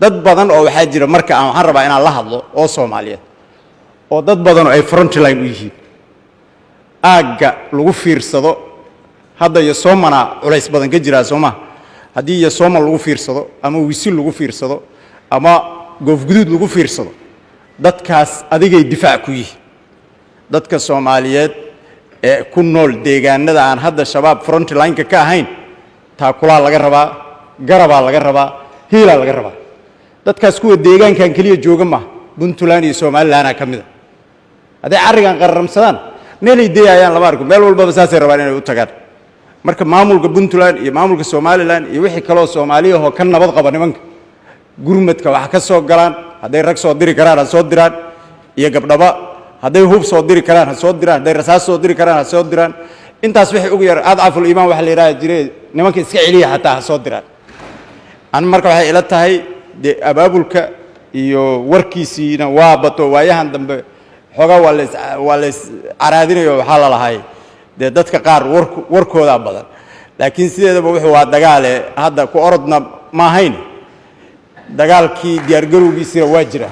dad badan oo waxaa jira marka aan waxaan rabaa inaan la hadlo oo Soomaaliyeed oo dad badan oo ay frontline u yihiin aaga lagu fiirsado hadda iyo Soomana culays badan ka jira Sooma haddii iyo Sooma lagu fiirsado ama wisil lagu fiirsado ama goofguduud lagu fiirsado dadkaas adigay difaac ku yihiin dadka Soomaaliyeed ee ku nool deegaanada aan hadda shabaab frontline ka ahayn taa kula laga rabaa garaba laga rabaa hiila laga rabaa dadkaas kuwa deegaankan kaliya jooga ma Puntland iyo Somaliland ka mid ah haday arigan qaramsadaan meel ay deeyayaan lama arko meel walba saasay rabaan inay u tagaan marka maamulka Puntland iyo maamulka Somaliland iyo wixii kale oo Soomaaliya oo ka nabad qaba nimanka gurmadka wax ka soo galaan haday rag soo diri karaan soo diraan iyo gabdhaba haday hub soo diri karaan soo diraan haday rasaas soo diri karaan soo diraan intaas wixii ugu yar adaful iimaan wax la yiraahdo jiray nimanka iska celiya xataa soo diraan aan marka waxay ila tahay abaabulka iyo warkiisina waa bato waayahan dambe xogaa waa la caraadinayo waxa la lahaay dadka qaar warkooda badan laakiin sideedaba wuxuu waa dagaal hadda ku orodna ma ahayn dagaalkii diyaar garowgiisina waa jira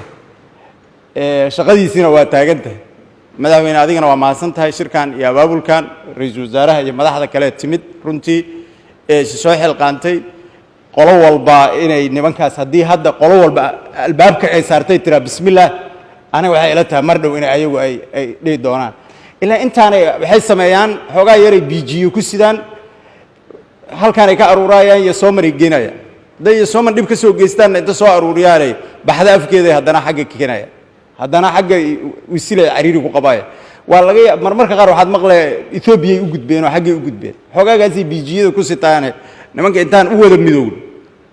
shaqadiisina waa taagantahay madaxweyne adigana waa mahadsan tahay shirkan iyo abaabulkan ra'iisul wasaaraha iyo madaxda kale timid runtii soo xilqaantay qolo walba inay nimankaas hadii hadda qolo walba albaabka ay saartay tira bismillaah aniga waxay ila tahay mar dhow in ayagu ay dhig doonaan ilaa intaanay waxay sameeyaan xogaa yar BGU ku sidaan halkaan ay ka aruurayaan iyo Soomaali geenayaan day Soomaali dib ka soo geystaan inta soo aruuriyaan baxda afkeeda haddana xagga keenaya haddana xagga wisilay cariiri ku qabaaya waa laga marmarka qaar waxaad maqlay Ethiopia u gudbeen oo xagga u gudbeen xogaagaasi BGU ku sitaan nimanka intaan u wada midowd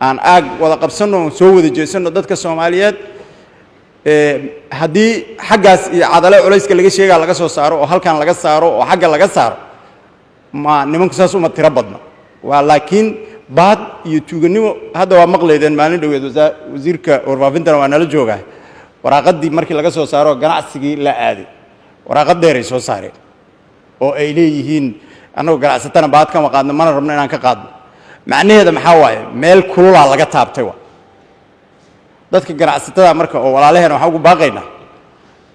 aan aag wada qabsano soo wada jeesano dadka Soomaaliyeed hadii xaggaas iyo cadale culayska laga sheega laga soo saaro oo halkan laga saaro oo xagga laga saaro ma nimanku saas uma tira badna waa laakiin baad iyo tuuganimo hadda waa maqleedeen maalin dhaweed wasiirka warfaafinta waa nala joogaa waraaqadii markii laga soo saaro ganacsigii la aaday waraaqad dheer ay soo saareen oo ay leeyihiin anagu ganacsatana baad ka maqaadno mana rabno inaan ka qaadno macnaheedu maxaa waaye meel kulula laga taabtay waa dadka ganacsatada marka oo walaalaheena waxa ugu baaqaynaa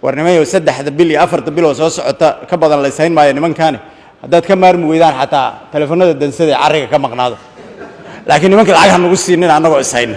warnimayo 3 bil iyo 4 bil oo soo socota ka badan la isayn maayo nimankaani haddaad ka maarmi weydaan xataa telefoonada dansada cariga ka maqnaado laakiin nimanka lacag aan ugu siinin anagoo isayn